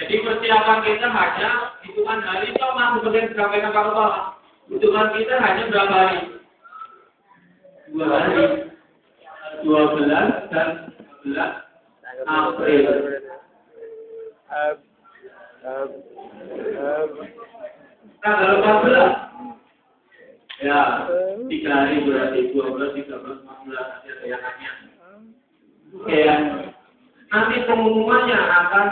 Jadi persiapan kita hanya hitungan hari itu masuk seperti yang disampaikan Pak Kepala. Hitungan kita hanya berapa hari? 2 hari. 12 dan 13 April. Tanggal 14. Ya, 3 hari berarti 12, 13, 14 ada yang nanya. Oke ya. Nanti pengumumannya akan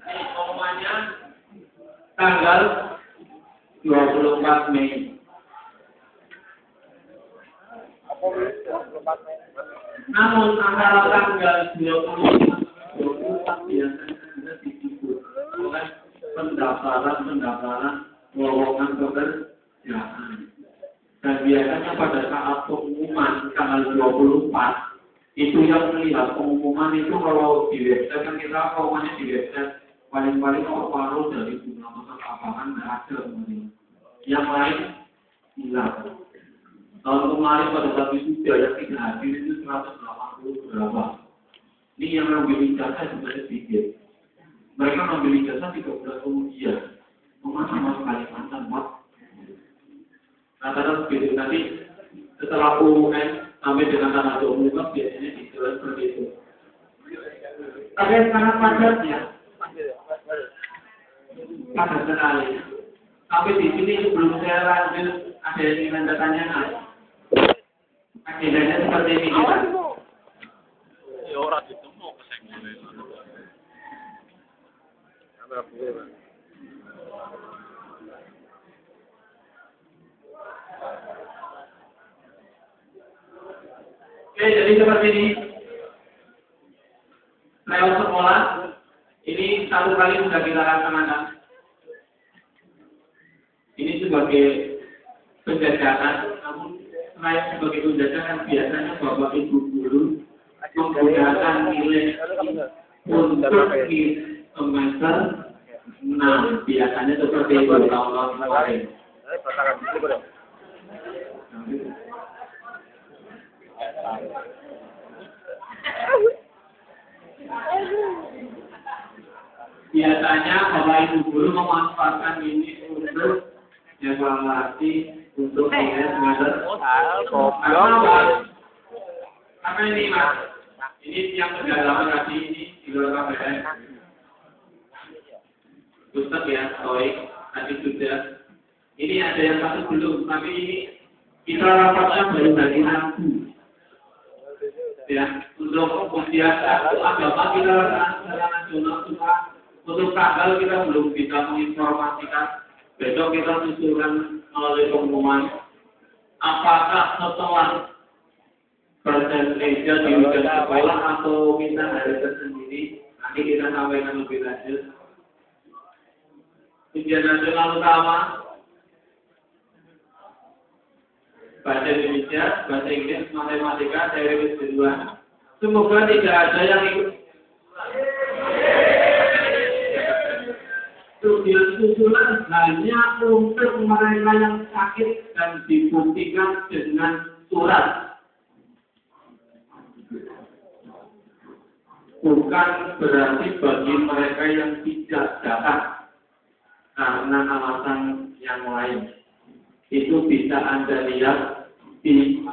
pengumumannya tanggal 24 Mei. Namun antara tanggal 24 biasanya ada disebut oleh pendaftaran lowongan pekerjaan. Dan biasanya pada saat pengumuman tanggal 24 itu yang melihat pengumuman itu kalau di website kan kita pengumumannya di website paling-paling separuh dari jumlah peserta tidak ada kemudian. Yang lain hilang. Tahun kemarin pada saat itu yang tidak hadir itu 180 berapa. Ini yang mengambil ijazah sebenarnya sedikit. Mereka mengambil ijazah 3 bulan kemudian. Sama Kalimantan, Pak. Rata-rata begitu. Nanti setelah UN sampai dengan tanggal 24 biasanya dijelas seperti itu. Tapi sangat padatnya. Padat sekali. Sampai di sini sebelum saya lanjut ada yang ingin Anda tanyakan. Agendanya seperti ini kita. Ya orang itu mau kesenggol. Oke, jadi seperti ini. Lewat sekolah, ini 1 kali sudah kita laksanakan. Ini sebagai penjajakan, namun selain sebagai penjajakan biasanya Bapak Ibu guru menggunakan nilai untuk semester 6 biasanya seperti itu tahun-tahun kemarin. Biasanya Bapak Ibu guru memanfaatkan ini untuk evaluasi untuk nilai semester. Apa ini Mas? Ini yang pendalaman tadi ini di luar KPN. Ustaz ya, tadi sudah. Ini ada yang satu belum, tapi ini kita rapatkan baru dari Rabu. Ya, untuk kegiatan agama kita secara nasional juga untuk tanggal kita belum bisa menginformasikan. Besok kita susulkan melalui pengumuman. Apakah setelah persentase di ujian sekolah atau kita hari tersendiri? Nanti kita sampaikan lebih lanjut. Ujian nasional utama bahasa Indonesia, bahasa Inggris, matematika, teori kedua. Semoga tidak ada yang ikut. Ujian susulan hanya untuk mereka yang sakit dan dibuktikan dengan surat. Bukan berarti bagi mereka yang tidak datang karena alasan yang lain. Itu bisa Anda lihat di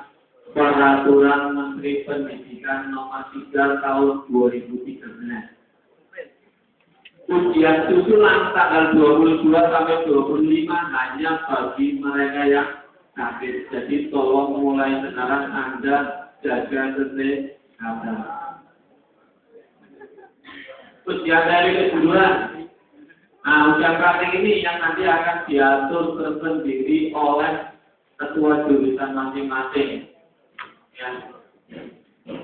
Peraturan Menteri Pendidikan Nomor 3 Tahun 2013. Ujian susulan tanggal 22 sampai 25 hanya bagi mereka yang sakit. Jadi tolong mulai sekarang Anda jaga kesehatan. Ujian dari kedua. Nah, ujian praktik ini yang nanti akan diatur tersendiri oleh ketua jurusan masing-masing. Ya.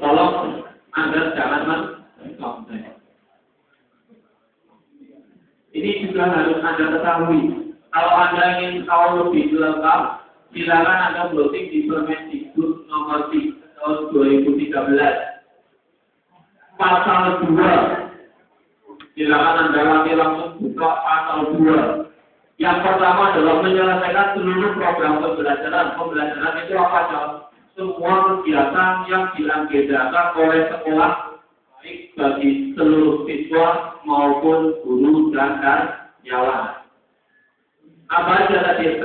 Tolong Anda jangan mencontek. Ini juga harus Anda ketahui. Kalau Anda ingin tahu lebih lengkap, silakan Anda browsing di Permendikbud nomor 3 tahun 2013. pasal 2. Silakan Anda nanti langsung buka pasal 2. Yang pertama adalah menyelesaikan seluruh program pembelajaran. Pembelajaran itu apa, John? Semua kegiatan yang diagendakan oleh sekolah, baik bagi seluruh siswa maupun guru dan karyawan. Apa aja tadi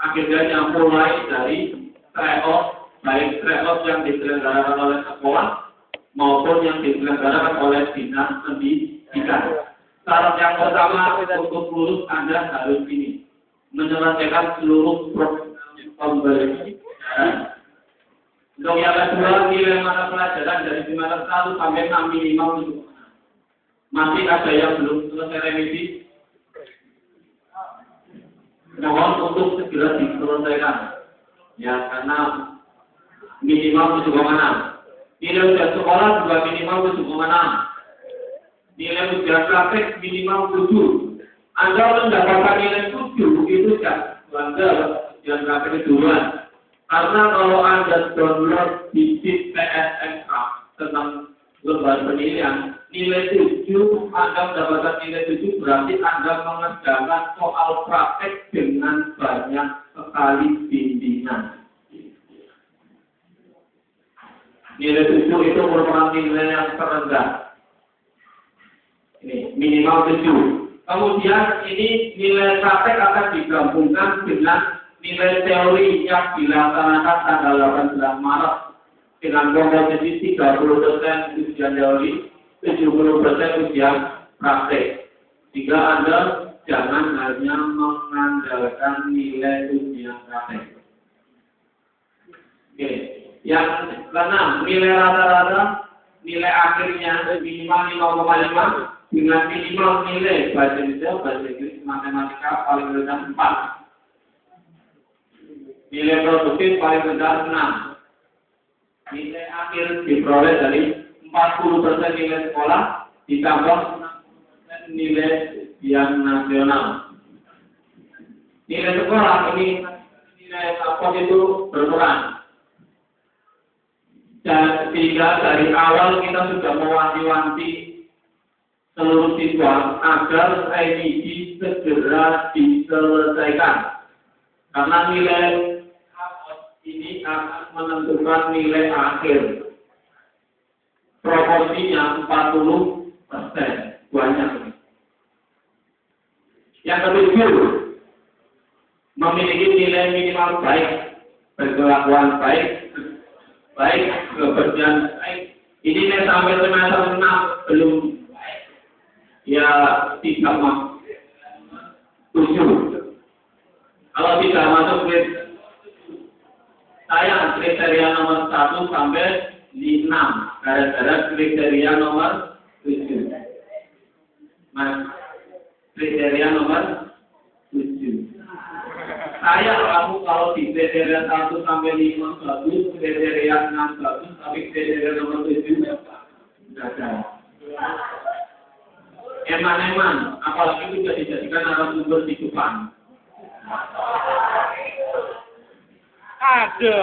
agendanya, mulai dari tryout, baik tryout yang diselenggarakan oleh sekolah maupun yang diselenggarakan oleh dinas pendidikan. Syarat yang pertama untuk lulus Anda harus ini menyelesaikan seluruh program pembelajaran. Untuk yang kedua, nilai mata pelajaran dari semester 1 sampai 6 minimal itu. Masih ada yang belum selesai revisi? Mohon untuk segera diselesaikan. Ya, karena minimal 7,6. Nilai ujian sekolah juga minimal 7,6. Nilai ujian praktek minimal 7. Anda mendapatkan nilai 7 itu jangan bangga ujian praktek duluan. Karena kalau Anda download di PSMK tentang lembaga penilaian, nilai 7 Anda mendapatkan nilai 7 berarti Anda mengerjakan soal praktek dengan banyak sekali bimbingan. Nilai 7 itu merupakan nilai yang terendah. Ini minimal 7. Kemudian ini nilai praktek akan digabungkan dengan nilai teori yang dilaksanakan tanggal 18 Maret dengan komposisi 30% ujian teori, 70% ujian praktek. Jika Anda jangan hanya mengandalkan nilai ujian praktek. Oke. Yang keenam, nilai rata-rata, nilai akhirnya minimal 5,5 dengan minimal nilai bahasa Indonesia, bahasa Inggris, matematika paling rendah 4. Nilai produktif paling rendah 6. Nilai akhir diperoleh dari 40% nilai sekolah ditambah nilai yang nasional. Nilai sekolah ini nilai rapor itu berperan. Dan sehingga dari awal kita sudah mewanti-wanti seluruh siswa agar revisi segera diselesaikan. Karena nilai ini akan menentukan nilai akhir. Proporsinya 40%. Banyak. Yang ketujuh, memiliki nilai minimal baik, berkelakuan baik, kebersihan baik. Ini sampai semester 6 belum baik. Ya tidak masuk 7. Kalau tidak masuk saya kriteria nomor 1 sampai 6. Gara-gara kriteria nomor 7. Mas, kriteria nomor 7. Saya kamu kalau di kriteria 1 sampai 5 bagus, kriteria 6 bagus, tapi kriteria nomor 7 tidak ada. Eman-eman, apalagi juga dijadikan narasumber di depan. Ada.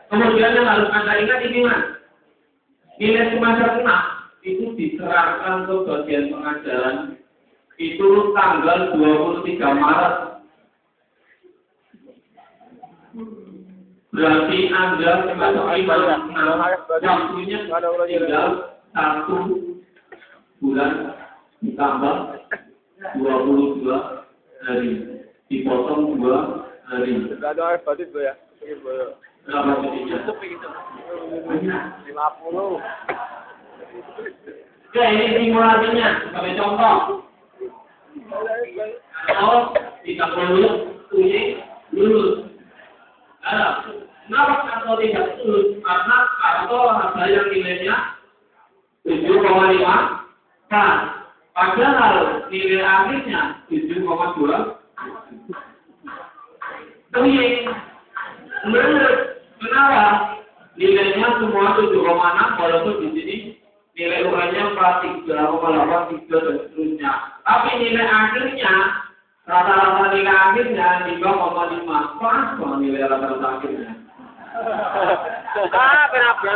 Kemudian yang harus Anda ingat ini, Mas. Nilai semester 6 itu diserahkan ke bagian pengajaran itu tanggal 23 Maret. Berarti Anda semester 5 waktunya tinggal 1 bulan ditambah 22 hari, dipotong 2 hari. Enggak ada air batis ya. Berapa jadinya? 50. Ya, ini simulasinya sebagai contoh. Kalau tidak lulus, lulus. Kenapa kantor tidak lulus? Karena kantor ada yang nilainya 7,5 kan. Padahal nilai akhirnya 7,2. Menurut kenapa nilainya semua 7,6 walaupun di sini nilai UN-nya 3,8 dan seterusnya. Tapi nilai akhirnya rata-rata nilai akhirnya 5,5. Pas nilai rata-rata akhirnya. Kenapa?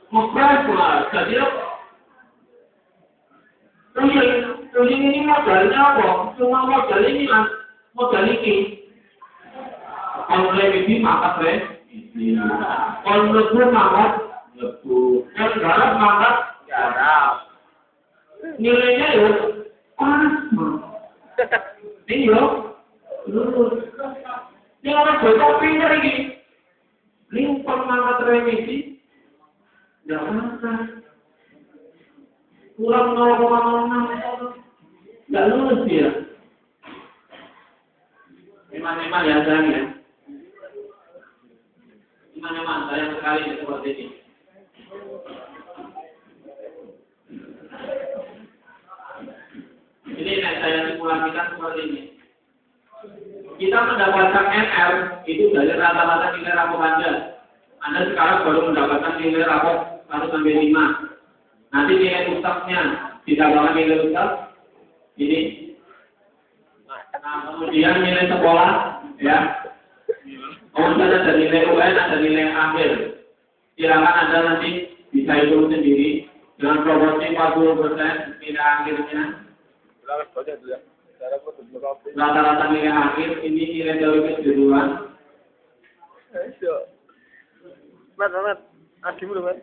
Mengkras. Jadi ini modalnya apa? Cuma modal ini lah, modal ini. Kalau remedi mangkat remedi. Kalau lebur mangkat lebur. Yang garap mangkat garap. Nilainya yo pas. Ini yo lurus. Ini orang bocah pinter ini. Limpah mangkat remedi. Tidak mangkat. Kurang 0,06. Tidak lulus dia. Iman-iman ya sayang ya. Iman-iman sayang sekali ya, seperti ini. Ini saya simulasikan seperti ini. Kita mendapatkan NR itu dari rata-rata nilai rapor Anda. Anda sekarang baru mendapatkan nilai rapor 1 sampai 5. Nanti nilai ustaznya ditambahkan nilai ustaz ini. Nah, kemudian nilai sekolah, ya. Kemudian ada nilai UN, ada nilai akhir. Silakan Anda nanti bisa hitung sendiri dengan proporsi 40% nilai akhirnya. Rata-rata nilai akhir ini nilai dari kejuruan. Mat, adimu loh, Mat.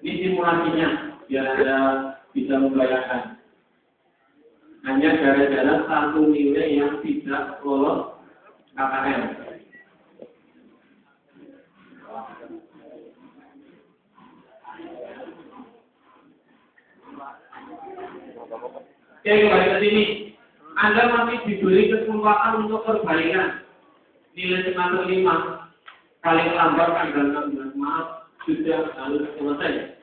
Ini simulasinya, biar Anda bisa membayangkan. Hanya gara-gara satu nilai yang tidak lolos KKM. Oke, kembali ke sini. Anda masih diberi kesempatan untuk perbaikan. Nilai semester 5 paling lambat tanggal 16 Maret sudah harus selesai.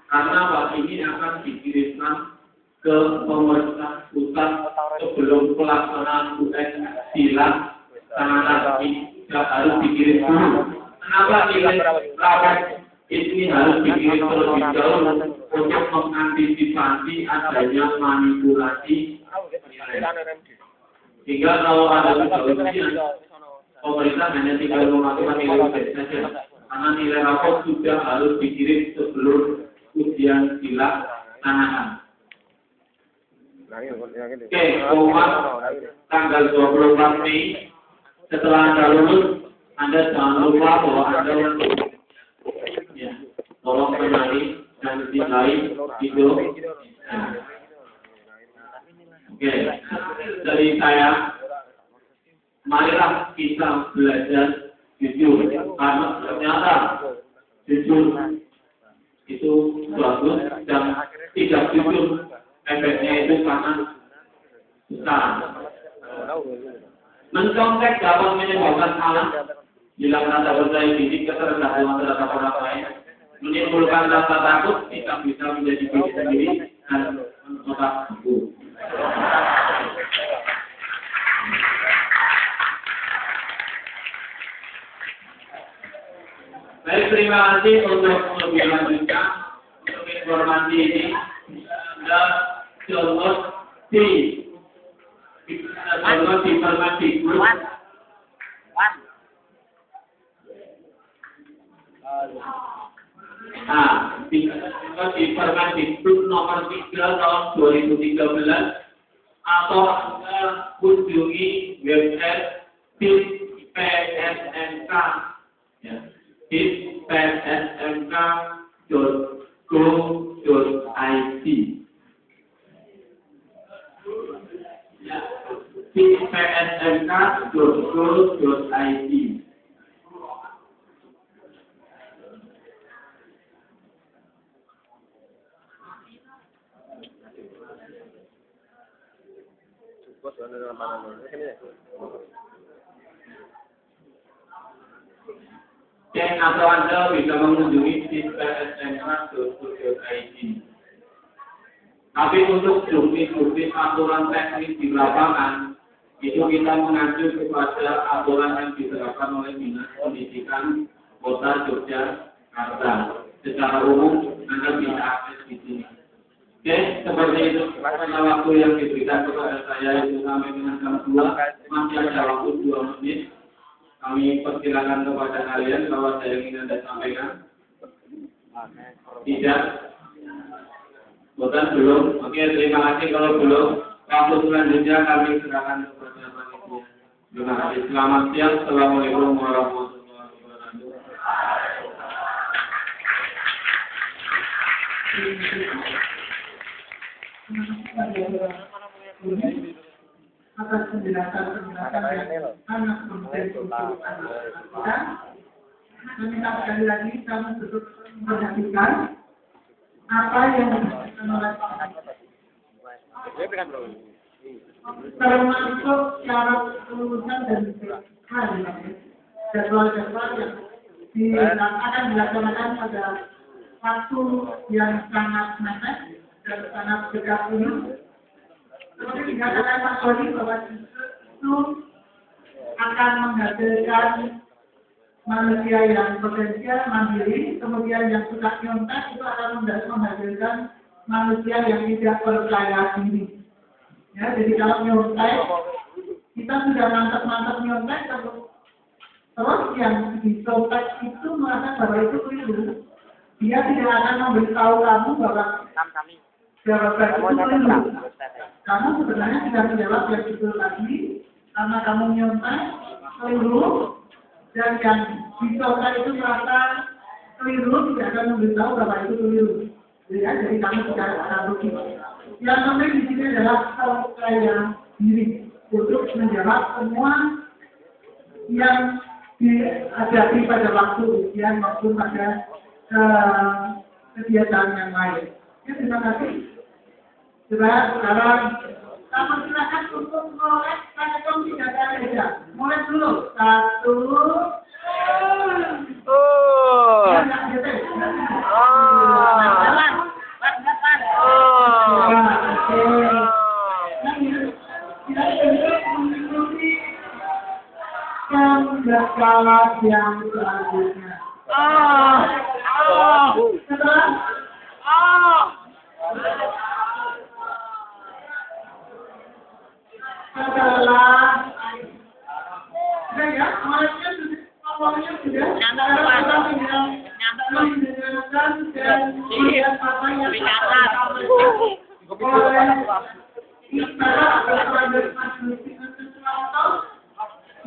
Karena waktu ini akan dikirimkan ke pemerintah pusat sebelum pelaksanaan UN silang tangan ini sudah harus dikirim dulu. Kenapa nilai rapor ini harus dikirim terlebih dahulu untuk mengantisipasi adanya manipulasi nilai. Sehingga kalau ada ujian, pemerintah hanya tinggal melakukan nilai saja. Karena nilai rapor sudah harus dikirim sebelum ujian dilaksanakan. Oke, pengumuman tanggal 24 Mei. Setelah Anda lulus, Anda jangan lupa bahwa Anda ya, tolong kenali dan cintai itu. Oke, dari saya, marilah kita belajar jujur, karena ternyata jujur itu bagus dan tidak jujur efeknya itu sangat besar. Mencontek dapat menyebabkan salah bila rasa percaya diri, ketergantungan terhadap orang lain, menimbulkan rasa takut, tidak bisa menjadi diri sendiri dan otak sembuh. Baik, terima kasih untuk lebih lanjutnya untuk informasi ini. Anda download di Permendikbud. Nah, di Permendikbud nomor 3 tahun 2013 atau Anda kunjungi website PSMK ya. psmk.go.id ya, psmk.go.id. Atau Anda bisa mengunjungi psmk.go.id. Tapi untuk juknis aturan teknis di lapangan, itu kita mengacu kepada aturan yang diterapkan oleh Dinas Pendidikan Kota Yogyakarta. Secara umum, Anda bisa akses di sini. Oke, seperti itu. Karena waktu yang diberikan kepada saya itu sampai dengan jam 2, masih ada waktu 2 menit. Kami persilakan kepada kalian kalau ada yang ingin Anda sampaikan. Tidak. Bukan belum. Oke, terima kasih kalau belum. Waktu selanjutnya kami serahkan kepada panitia. Terima kasih. Selamat siang. Assalamualaikum warahmatullahi wabarakatuh. Atas penjelasan-penjelasan yang sangat penting untuk anak-anak kita. Meminta sekali lagi kami untuk memperhatikan apa yang disampaikan oleh Pak. Termasuk syarat kelulusan dan jadwal-jadwal yang akan dilaksanakan pada waktu yang sangat mepet dan sangat dekat ini. Seperti dikatakan Pak Dodi bahwa itu akan menghasilkan manusia yang potensial, mandiri, kemudian yang suka nyontek itu akan menghasilkan manusia yang tidak percaya diri. Ya, jadi kalau nyontek, kita sudah mantap-mantap nyontek, terus yang dicontek itu merasa bahwa itu keliru. Dia tidak akan memberitahu kamu bahwa jawaban itu keliru. Kamu sebenarnya tidak menjawab yang betul lagi, karena kamu nyontek, keliru, dan yang dicontek itu merasa keliru, tidak akan memberitahu bahwa itu keliru. Ya, jadi kamu tidak akan rugi. Yang penting di sini adalah percaya diri untuk menjawab semua yang dihadapi pada waktu ujian maupun pada kegiatan yang lain. Ya, terima kasih. Sekarang kamu silakan untuk melek telekom 3 kali saja. Mulai dulu. 1. Ya, kelas yang selanjutnya. Setelah ya, awalnya sudah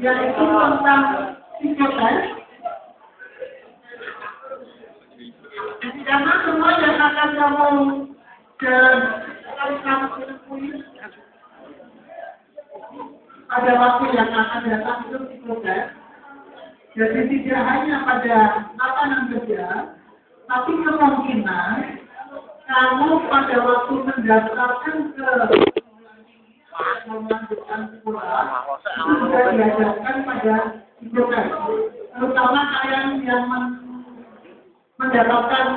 yaitu tentang psikotes. Karena semua yang akan kamu dan kamu temui pada waktu yang akan datang itu psikotes. Jadi tidak hanya pada lapangan kerja, tapi kemungkinan kamu pada waktu mendaftarkan ke melanjutkan sekolah sudah diajarkan pada psikotes. Terutama kalian yang mendapatkan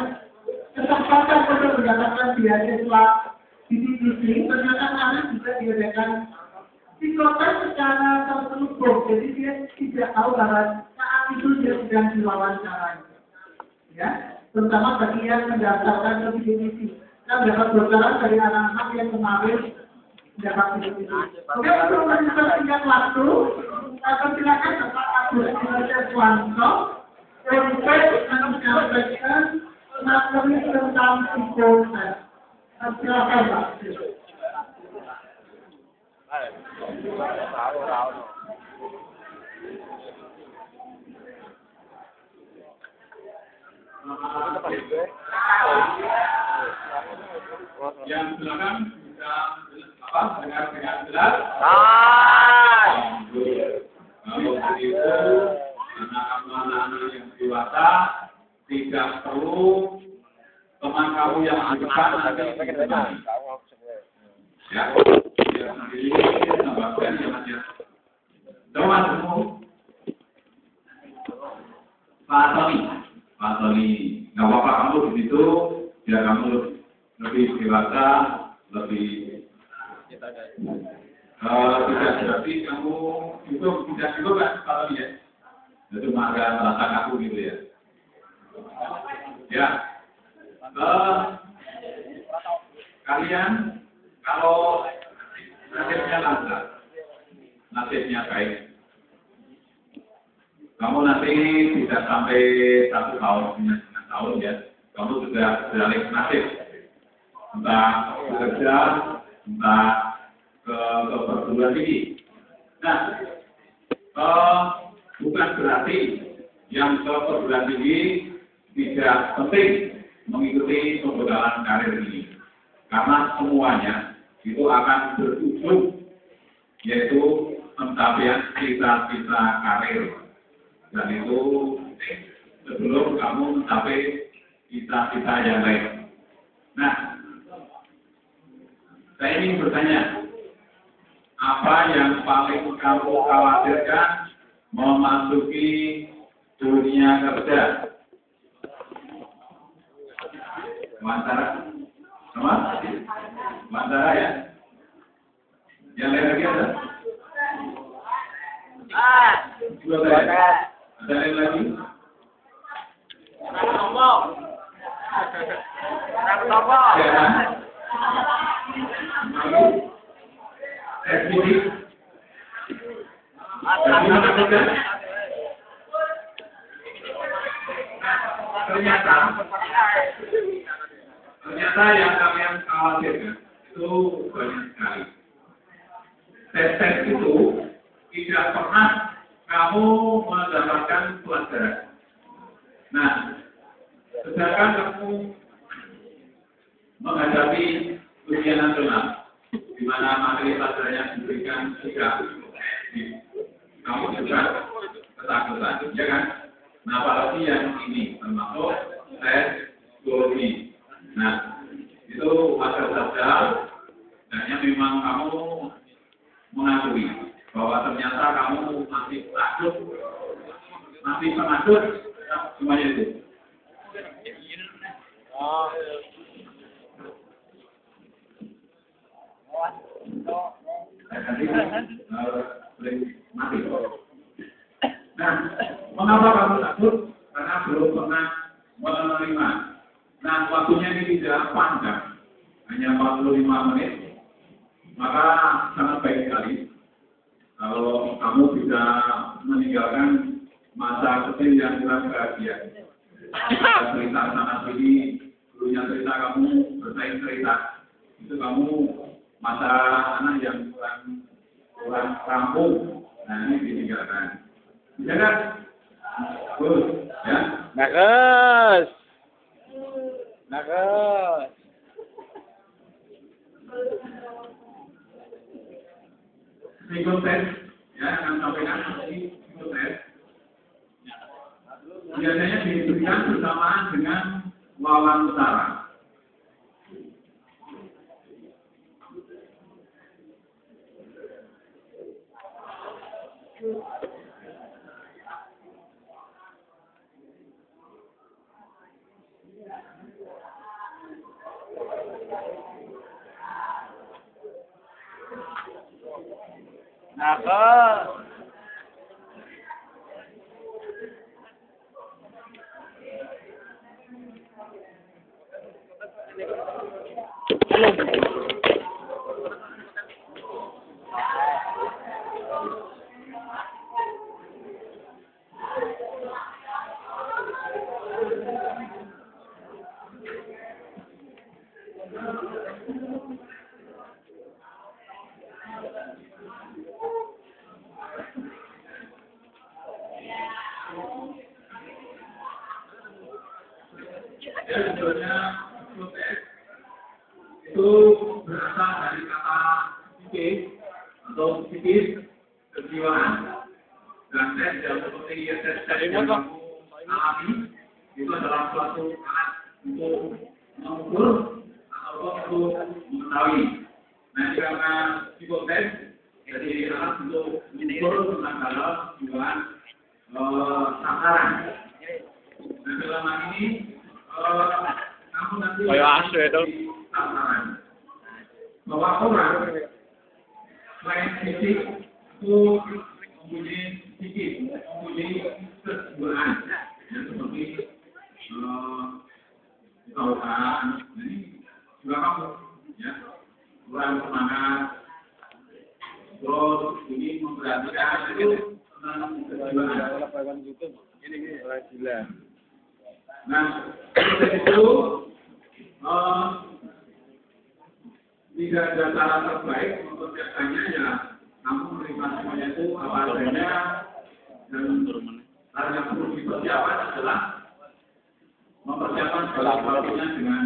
kesempatan untuk mendapatkan beasiswa di TTC, ternyata kalian juga diadakan psikotes secara terselubung. Jadi dia tidak tahu bahwa saat itu dia sedang diwawancara. Ya, terutama bagi yang mendaftarkan ke TTC. Kita mendapat bocoran dari anak-anak yang kemarin mendapat TTC. Oke, untuk mempersingkat waktu, saya silakan Bapak Agus Suwanto untuk menyampaikan materi tentang psikotes. Silakan Pak. Yang silakan bisa dengar dengan jelas. Kalau begitu, anak-anak yang dewasa tidak perlu teman kamu yang dekat nanti ditemani. Ya, dia sendiri tambahkan yang ada. Coba semua. Pak Tony, nggak apa-apa kamu di situ, biar kamu lebih dewasa, lebih tidak berarti kamu itu tidak cukup kan Pak Tony ya? Itu agak merasa kaku gitu ya. Ya, kalian kalau nasibnya lancar, nasibnya baik, kamu nanti bisa sampai 1 tahun, 9 tahun ya, kamu sudah beralih nasib. entah bekerja, entah ke perguruan tinggi. Nah, bukan berarti yang ke perguruan tinggi tidak penting mengikuti pembekalan karir ini, karena semuanya itu akan berujung yaitu pencapaian cita-cita karir, dan itu sebelum kamu mencapai cita-cita yang lain. Nah, saya ingin bertanya, apa yang paling kamu khawatirkan memasuki dunia kerja? Wawancara, sama? Wawancara ya? Yang lain lagi ada? Juga ada? Ada lain lagi? Ya. Ternyata yang kalian khawatirkan itu banyak sekali. Tes itu tidak pernah kamu mendapatkan pelajaran. Nah, sedangkan kamu menghadapi ujian nasional, di mana materi pelajarannya diberikan juga, kamu juga ketakutan, ya kan? Nah, apalagi yang ini termasuk tes psikologi. Nah, itu wajar saja, dan yang memang kamu mengakui bahwa ternyata kamu masih takut, masih penakut, semuanya itu. Mati. Nah, mengapa kamu takut? Karena belum pernah menerima. Nah, waktunya ini tidak panjang, hanya 45 menit. Maka sangat baik sekali kalau kamu bisa meninggalkan masa kecil yang kurang bahagia. Cerita sana sini, dulunya cerita kamu bersaing cerita, itu kamu masa anak yang kurang rampung. Nah, ini ditinggalkan. Bisa kan? Bagus, ya? Bagus. Bagus. Psikotes, ya, yang sampaikan ini psikotes. Biasanya diberikan bersamaan dengan wawancara. Bagus. Ya, sebetulnya psikotes itu berasal dari kata psikis atau psikis kejiwaan. Dan tes yang seperti tes yang kamu alami itu adalah suatu alat untuk mengukur atau untuk mengetahui. Nah, karena psikotes jadi alat untuk mengukur tentang hal kejiwaan sasaran. Nah, dalam hal ini kamu nanti sasaran bahwa orang selain fisik itu mempunyai psikis, mempunyai kejiwaan, ya, seperti ketahuan, ini juga kamu, ya, kurang semangat, terus ini memperhatikan itu tentang kejiwaan. Nah, proses itu tidak ada cara terbaik untuk menjaganya ya, kamu menerima semuanya itu apa adanya, dan hal yang perlu dipersiapkan adalah mempersiapkan segala sesuatunya dengan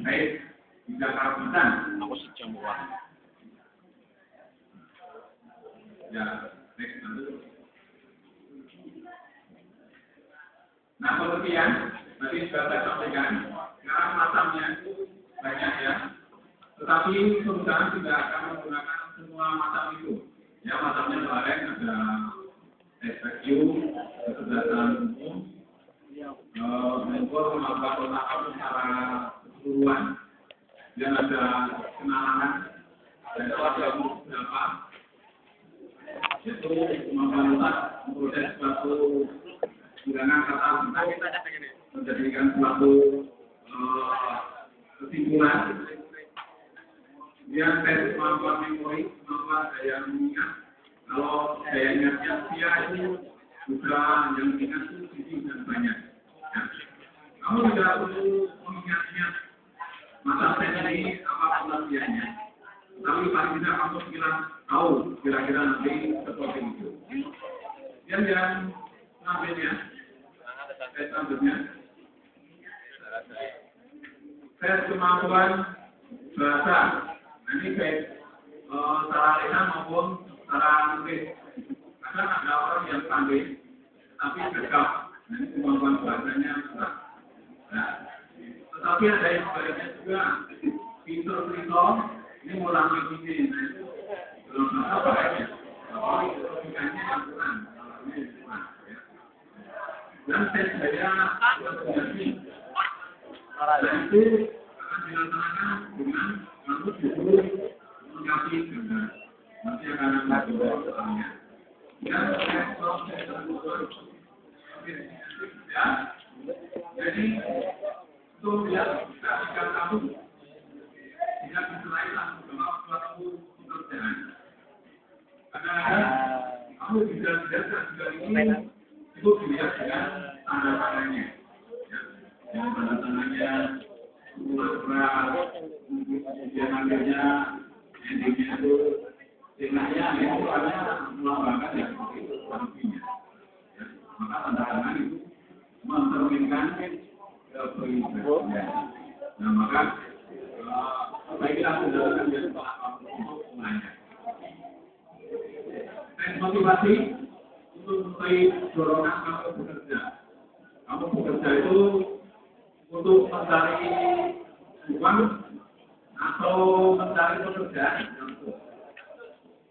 baik, tidak karabutan. Aku sejam buat. Ya, baik, nah, kemudian tadi sudah saya sampaikan, sekarang macamnya itu banyak ya, tetapi perusahaan tidak akan menggunakan semua macam itu. Ya, macamnya kemarin ada SPQ, kesejahteraan umum, mengukur kemampuan otak kamu secara keseluruhan, dan ada kenalan dan ada beberapa, yaitu kemampuan otak memproses suatu gunakan kata menjadikan suatu kesimpulan. Dia tes kemampuan memori, kemampuan daya mengingat. Kalau daya ingatnya dia itu juga yang ingat itu sedikit dan banyak. Ya. Kamu tidak perlu mengingat-ingat masa tes ini apa pengertiannya. Tapi paling tidak kamu tahu kira-kira nanti seperti itu. Dan yang selanjutnya, tes kemampuan bahasa. Ini baik secara lisan maupun secara tulis. Kadang ada orang yang pandai, tapi gagal. Ini kemampuan bahasanya kurang. Nah, tetapi ada yang sebaliknya juga, pintar-pintar, ini mulai begini. Belum bahasa baiknya, tapi logikanya yang kurang. Ini kurang. Dan tes saya koordinasi. Dan itu akan dilaksanakan dengan kamu dulu mengasih gambar. Nanti akan ada gambarnya. Dan proses tersebut ya. Jadi itu ya jika kamu tidak diserai langsung dengan suatu pekerjaan. Karena kamu bisa dilihat juga ini itu dilihat dengan tanda tangannya. Yang tanda tangannya berat, kemudian akhirnya endingnya itu tingkahnya itu hanya melambangkan yang seperti itu artinya. Ya, maka tanda tangan itu mencerminkan kepribadian. Nah maka saya kira sudah menjadi untuk menanya. Tes motivasi untuk mulai dorongan kamu bekerja. Kamu bekerja itu untuk mencari uang atau mencari pekerjaan?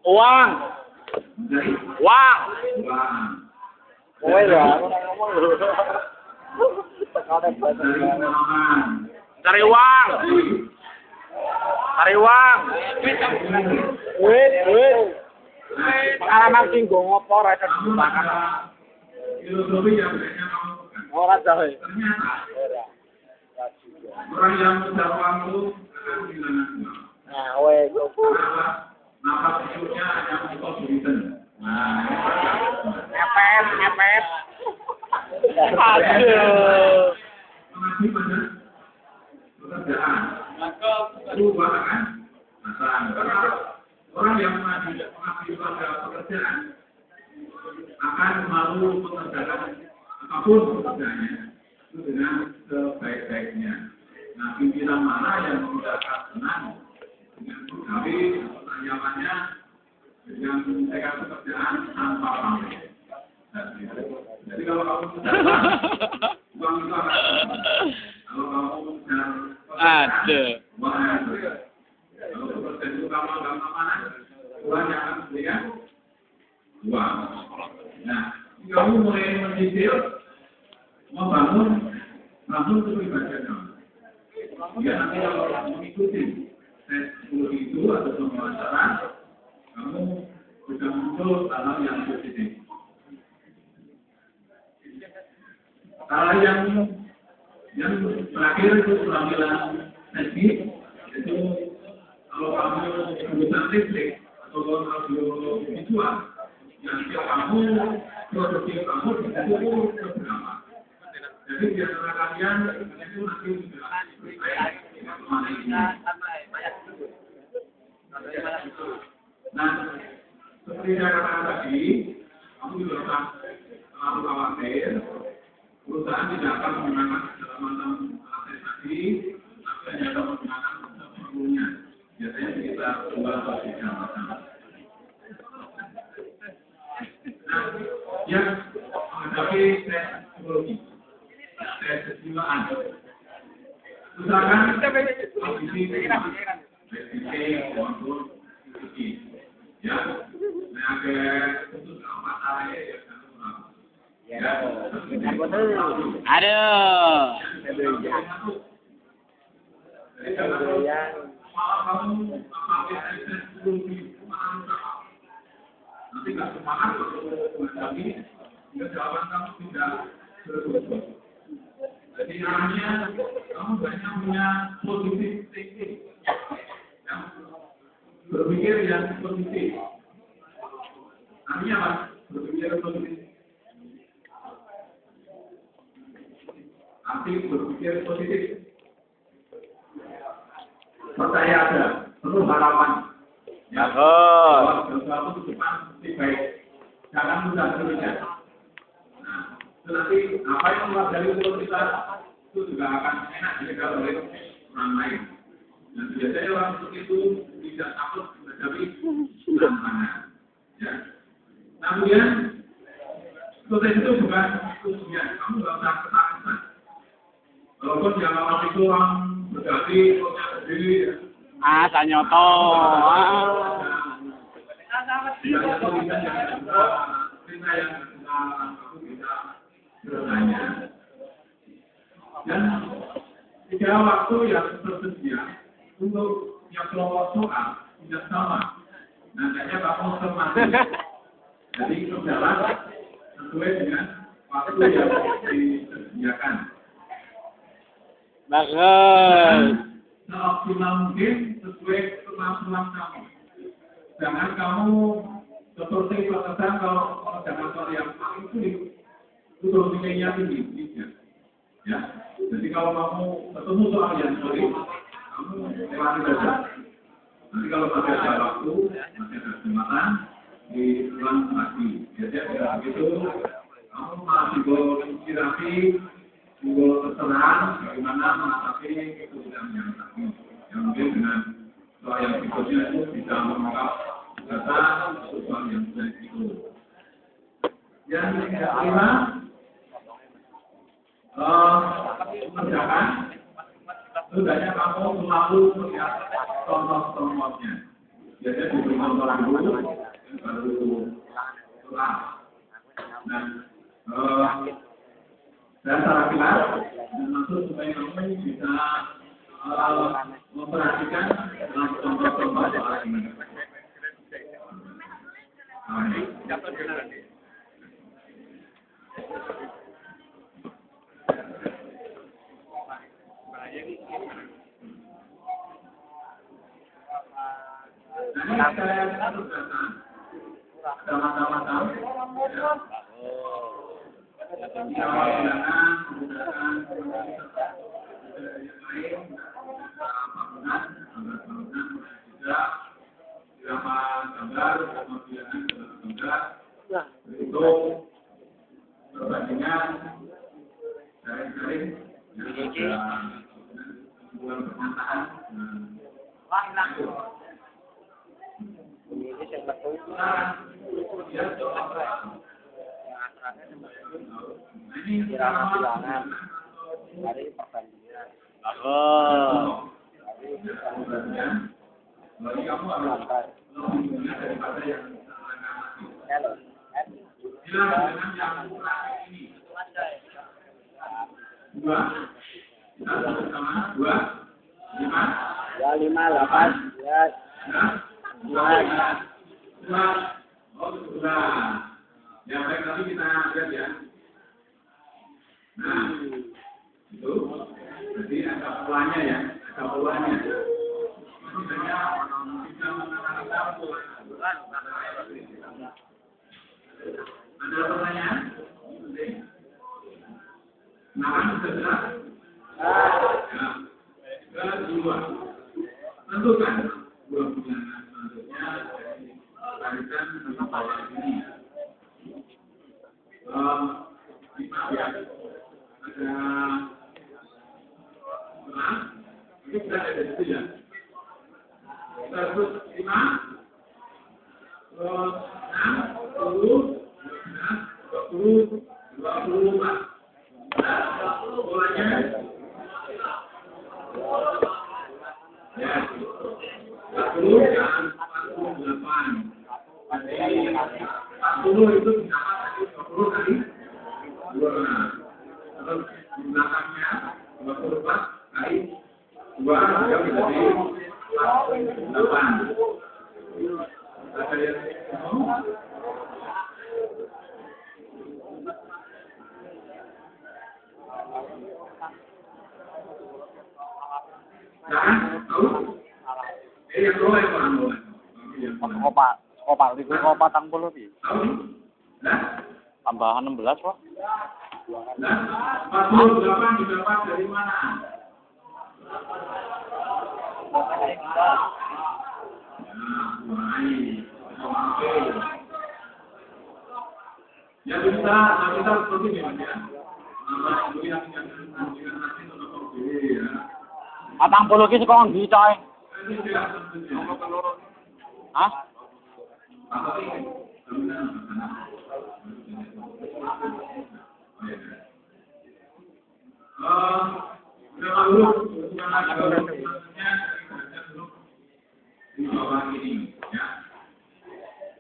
Uang. Mencari Uang. uang. Oh ya, ngomong lu. Mencari pengalaman. Cari uang. Cari uang. Duit. Pengalaman singgung ngopo ra iso Kamu dimakan. ada filosofi yang banyak kamu pegang. Ora jahe. Ternyata orang yang mencari uang itu akan kehilangan uang. Nah, weh. Kenapa? Nafas hidupnya hanya untuk duitan. Nah, Ngepet. Aduh. mengaji pada pekerjaan. Itu bahkan karena orang yang mengaji pada pekerjaan akan malu mengerjakan apapun pekerjaannya itu dengan sebaik-baiknya. Nah, pimpinan mana yang tidak akan senang dengan pegawai pertanyaannya dengan menyelesaikan pekerjaan tanpa pamrih. Jadi kalau kamu mendapat uang itu akan kalau kamu Ada. uang itu kalau pekerjaan itu kamu nggak mana uang yang akan berikan uang. Nah, kamu mulai mencicil membangun kepribadian kamu. Ya nanti kalau mengikuti tes psikologi itu atau pemasaran, kamu sudah muncul hal yang positif. Hal yang terakhir itu penampilan teknik, itu kalau kamu lulusan listrik atau audio visual, yang kamu produksi kamu itu berapa? Jadi di antara kalian itu nanti sudah Nah, seperti saya katakan tadi, kamu juga harus selalu khawatir. Perusahaan tidak akan menggunakan segala macam alat tadi, tapi hanya akan menggunakan perlunya. Biasanya kita jual atau tidak masalah. Nah, yang menghadapi tes psikologi, tes kejiwaan. Usahakan kondisi maupun psikologi. Ya, nah agak khusus masalahnya ya kan. Aduh. Nanti nggak semangat menghadapi jawaban kamu tidak berfungsi. Jadi arahnya kamu banyak punya positif thinking, berpikir yang positif. Artinya apa? Berpikir positif. Arti berpikir positif. Percaya ada, penuh harapan. Ya, bahwa sesuatu ke depan mesti baik. Jangan mudah terlihat. Nah, tetapi apa yang keluar dari mulut kita itu juga akan enak didengar oleh orang lain. Dan biasanya orang seperti itu tidak takut menghadapi tantangan. Ya. Nah, kemudian sukses itu bukan ujian. Kamu nggak usah ketakutan. Walaupun yang awal itu orang berganti, punya sendiri. Saya nyoto. Dan tiga waktu yang tersedia untuk yang kelompok soal tidak sama. Nantinya kamu termasuk. Jadi berjalan sesuai dengan waktu yang disediakan. Bagus. Seoptimal mungkin sesuai kemampuan kamu. Jangan kamu seperti batasan kalau jangan soal yang paling sulit itu nilainya tinggi, ya. Jadi kalau kamu ketemu soal yang sulit, kamu lewati saja. Nanti kalau masih ada waktu, masih ada kesempatan, diulang lagi. Jadi kalau begitu, kamu masih boleh inspirasi. Juga terserah bagaimana menghadapi kesulitan yang tadi. Yang mungkin dengan soal yang berikutnya itu bisa mengungkap data soal yang sulit itu. Yang kelima, mengerjakan. Sebenarnya kamu selalu melihat contoh-contohnya. Biasanya diberi contoh dulu, baru pulang. Dan secara kelas, maksud supaya kamu bisa memperhatikan dalam contoh-contoh soal ini. Nah, ini saya tugaskan ada mata-mata. Menggunakan yang lain, bangunan juga beberapa gambar, kemudian gambar untuk perbandingan garis-garis yang ada sebuah pernyataan. Ini bilangan dari perbandingan. Bagi kamu harus lebih mulia daripada yang dengan yang ini. Dua, sama dua, lima. 258 ya. Dua. Ya baik, nanti kita lihat ya. Nah, itu jadi ada polanya ya, ada polanya. Misalnya bisa menganalisa pola. Ada pertanyaan? Nah, sudah jelas? Ya. Kedua. menentukan bulan-bulan selanjutnya tarikan tentang bawah ini. Maaf ya, ada ini sudah ada di situ ya. 105, 6, 10, 20, 24. Bolanya ya 40 dan 48. Jadi 40 itu sama tadi 20 kali 2. Terus di belakangnya 24 kali 2 yang menjadi 48. Ada yang tahu? Yang dua yang orang dua. Kopak itu kopak tang puluh pi. Tahu? Nah, Tambahan 16 kok. nah, 48 didapat dari mana? Ya bisa seperti ini ya. Patang puluh ki saka ndi coy? Hah? Di bawah ini ya.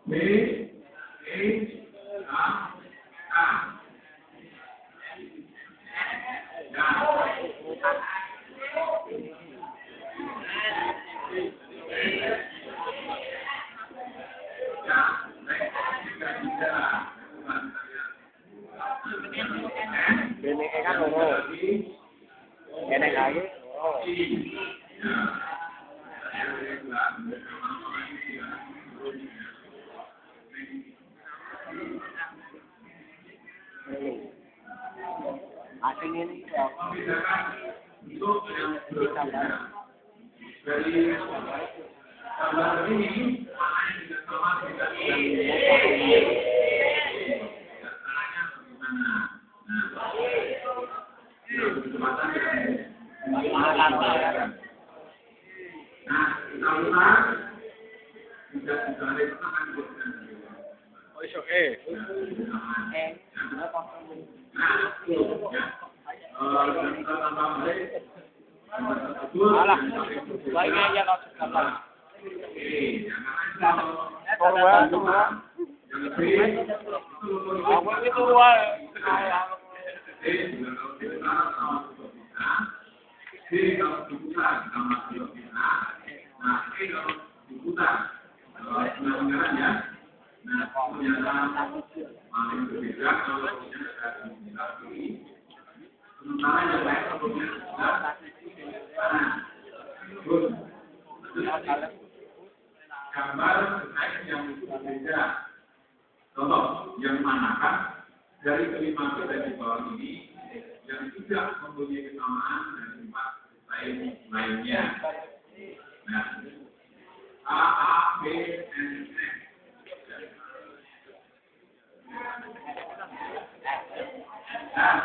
B, E, A, K. Ini kan loro. Ini lagi. Asing ini ya. Untuk yang berbeda dari gambar ini maknanya juga sama dengan caranya bagaimana? Kecepatan saluran tidak ditarik akan Oh iso kita tambah balik. Alah, baiknya aja kau sekarang. Aku itu wae. Sementara yang lain sebelumnya gambar terkait yang berbeda. Contoh, yang manakah dari kelima dan di bawah ini yang tidak mempunyai kesamaan dengan tempat lainnya. Nah, A, B, N, F. Nah,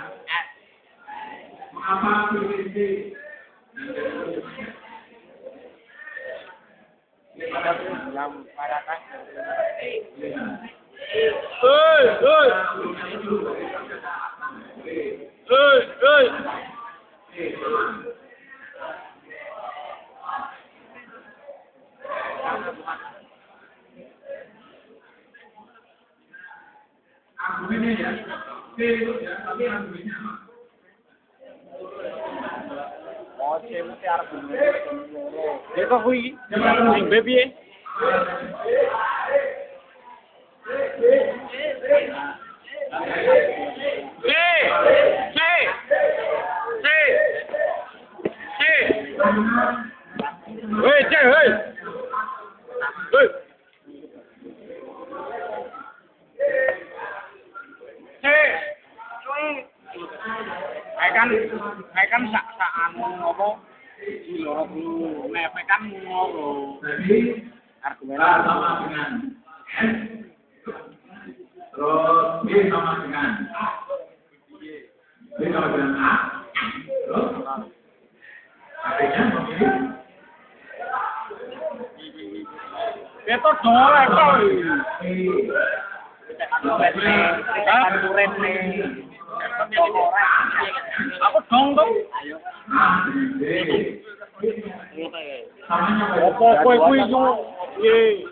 mengapa pilih D dan seterusnya? Argumennya ya, C itu ya, tapi argumennya apa? Oh, C mesti argumen. Dia kok kuwi sing baby. Hei, cek, hei. Hei. Cek. Kan sak anu apa? Iki loro dulu, nepe kan ngono. Jadi Argumen A sama dengan S. Terus B sama dengan A. B sama dengan A. Terus akhirnya memilih itu dole kok. Aku dong tuh. B. Samanya Apa kowe kuwi yo? Piye?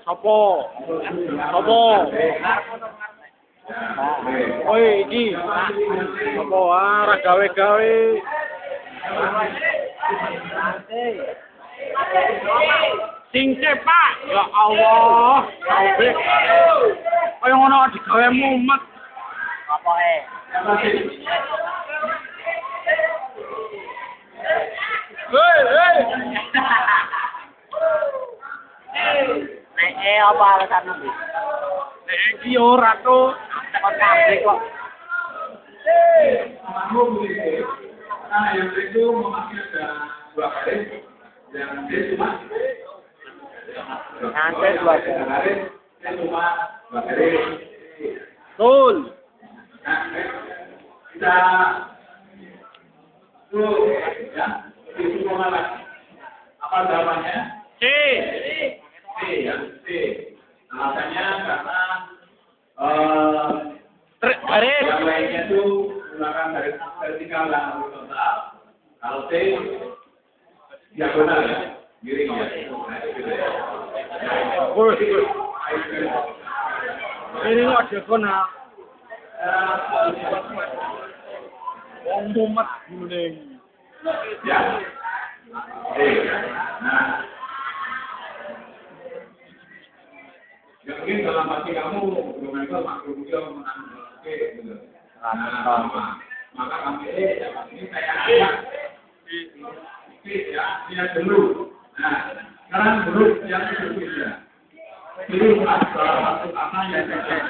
Sopo? Sopo? Kowe iki. Sopo ra gawe-gawe? Sing cepak, ya Allah. Kaya ngono digawe mumet. Apa Nek apa alasanmu? Nek iki ora to. Tekon kabeh kok. Kamu boleh. Nah, yang itu memakai ada 2 garis, yang D cuma Nanti 2 garis, D cuma 2 garis. Betul. Nah, kita tuh ya, itu malah apa jawabannya? C. C ya, C. Alasannya karena Garis. yang lainnya itu menggunakan garis vertikal dan horizontal. Kalau T diagonal ya, miring ya. Nah, itu gitu ya. Bos. Ini kok diagonal. Wong mumet mending. Ya. Nah. Ya mungkin dalam hati kamu, Domenko makhluk dia menang oke gitu. Nah, maka kami ini kayak anak. Ya, lihat dulu. Nah, sekarang huruf yang berbeda. Huruf salah satu kata yang tidak.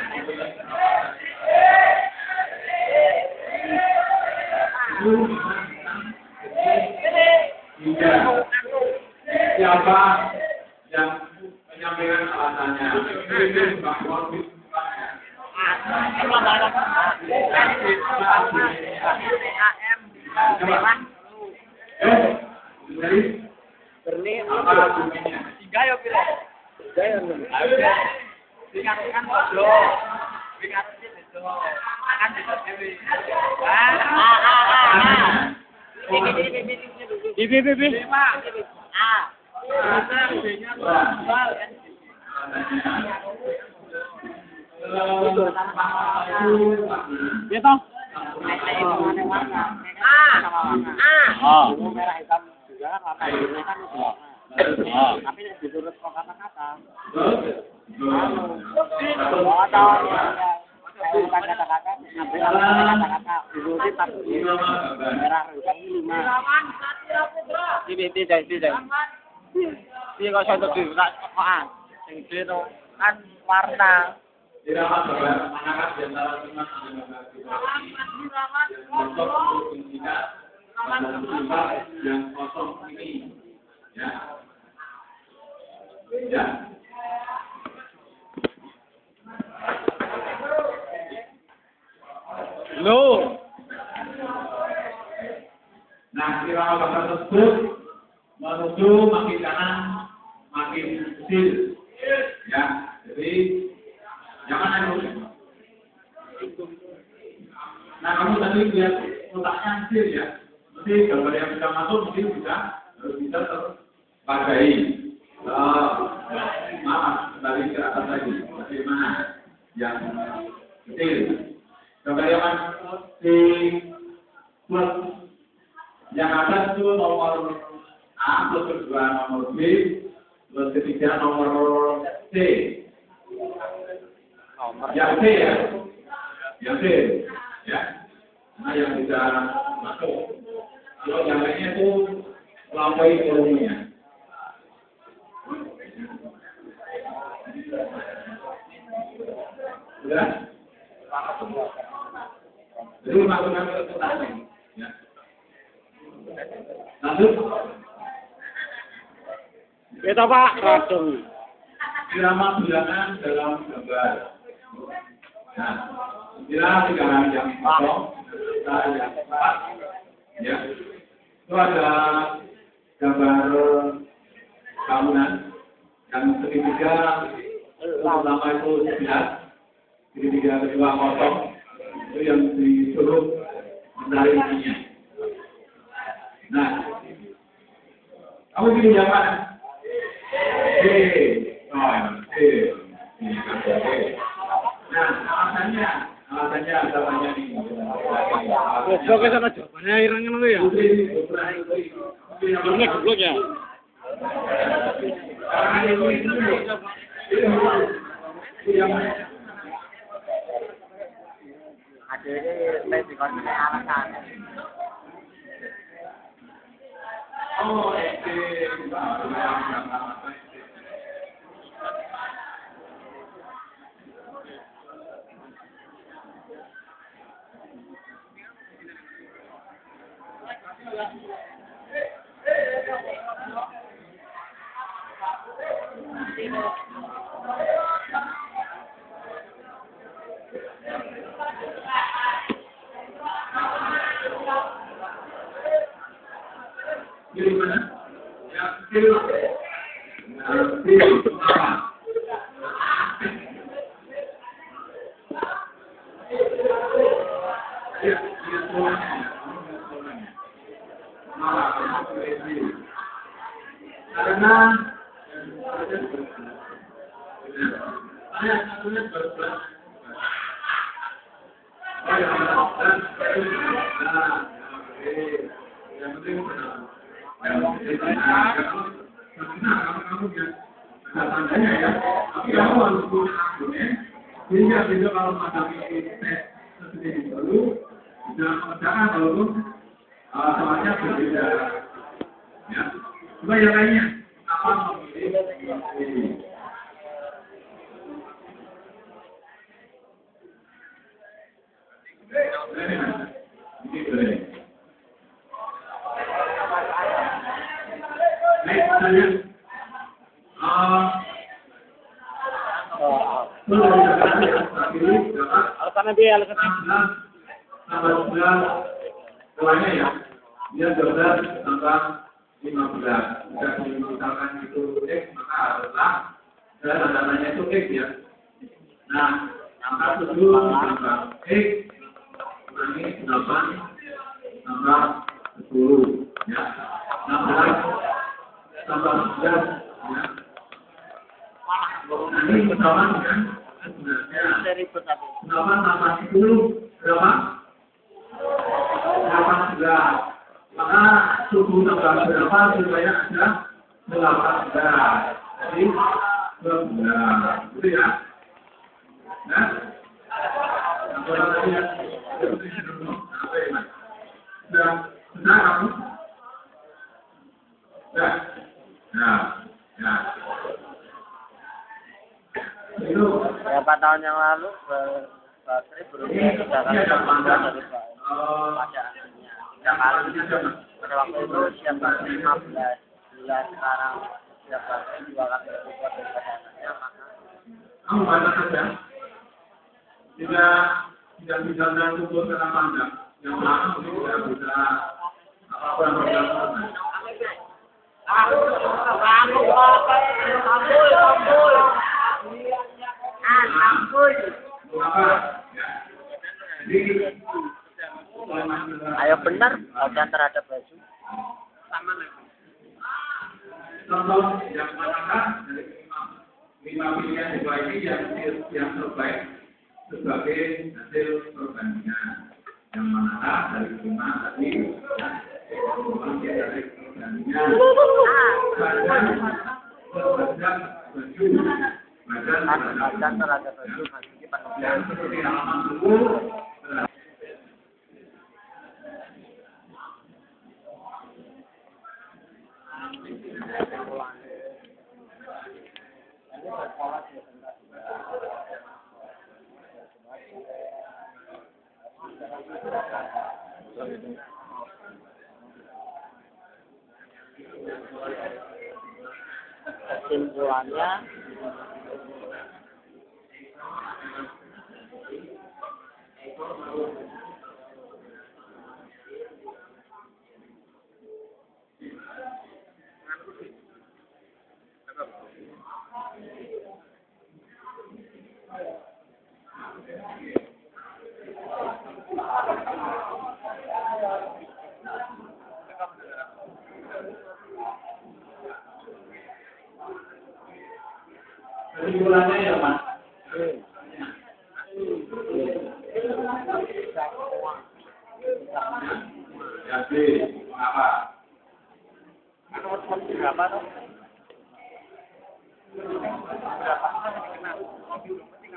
Siapa yang menyampaikan alasannya? Ini bahwa dari apa argumennya? 3 yo piro? 3 yo. Dengarkan bodo. Dengarkan itu. Kan bisa dewe. Ini. Ya toh? Merah hitam juga warna biru kan udah. Tapi diturut kok kata-kata. Bukan kata-kata, ngambil kata-kata. Biru hitam, merah hitam 5. Tidak. Iya kok saya tuh kok sing itu kan warna. Tidak masalah, anak-anak di antara teman yang kosong ini, ya. Lo. Nah, kira-kira tersebut menuju makin kanan, makin kecil, ya. Jadi jangan itu. Nah, kamu tadi lihat kotaknya kecil ya. Mesti gambar yang bisa masuk mesti harus bisa terpakai. Maaf, kembali ke atas lagi. Bagaimana yang kecil? Gambar yang di plus yang atas itu nomor A, plus kedua nomor B, plus ketiga nomor C. Yang C ya, yang C ya. Nah yang bisa masuk. Kalau yang lainnya itu melampaui volumenya. Sudah? Jadi masukkan ke kotak ini. Ya. Lanjut. Kita Pak, langsung. Irama bilangan dalam gambar. Nah, kira bilangan yang kosong, yang empat, ya. Itu ada gambar bangunan yang segitiga pertama itu 9, segitiga kedua kosong, itu yang disuruh mencari ininya. Nah, kamu pilih yang mana? Nah, alasannya ada banyak nih. Goblok ke sana jawabannya ireng ngono ya. Ini goblok ya. Ada ini di konten alasan. Oh, pilih mana? Yang pilih. Pilih apa? Ya, dia tulisnya. Karena yang penting tandanya ya, tapi kamu harus punya akunnya, sehingga besok kalau menghadapi tes seperti dulu, bisa mengerjakan walaupun soalnya berbeda. Ya, coba yang lainnya, apa memilih ini? Ini boleh. Baik, tanya. Alasannya dia, alasannya. Tambah 11, doanya ya. Dia 12 tambah 15. Jika misalkan itu X, maka adalah dan namanya itu X ya. Nah, angka 7 tambah X kurangi 8 tambah 10 ya. 16 tambah 11 ya. Nanti pertama kan sebenarnya 8 tambah 10 berapa? 18. Maka suku tambah berapa supaya ada 18. Jadi 12. Gitu ya. Nah, apa lagi ya? Sudah kamu? Sudah. Nah, ya. Itu Beberapa tahun yang lalu Basri berusia 3 kali lebih dari bacaannya. 3 kali. Pada waktu itu siap Basri 15. Bila sekarang siap Basri 2 kali lebih kuat dari bacaannya, maka kamu baca saja. Tidak bisa dan tubuh secara pandang. Yang belakang mungkin tidak bisa apa yang berlaku. ayo benar bacaan terhadap baju. Contoh yang manakah dari 5 pilihan di bawah ini yang terbaik sebagai hasil perbandingan? Yang manakah dari 5 tadi? Dari perbandingan Bacaan terhadap baju memiliki penulisan. seperti halaman 10. kesimpulannya kesimpulannya ya Mas. Jadi apa? Berapa tuh?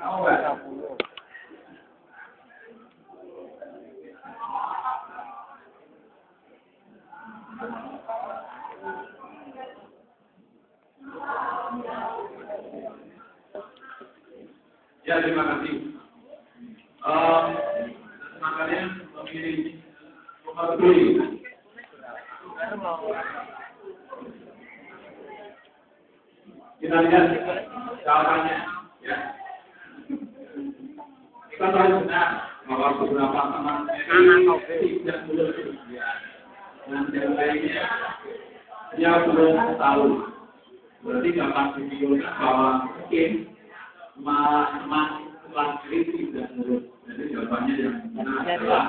Mau nggak? Ya, terima kasih. Makanya memilih nomor 2. Kita lihat jawabannya, ya. Kita tahu benar bahwa beberapa teman tidak belum ujian, dan yang lainnya dia belum tahu. Berarti dapat disimpulkan bahwa mungkin teman-teman kelas kritis dan jadi jawabannya yang benar adalah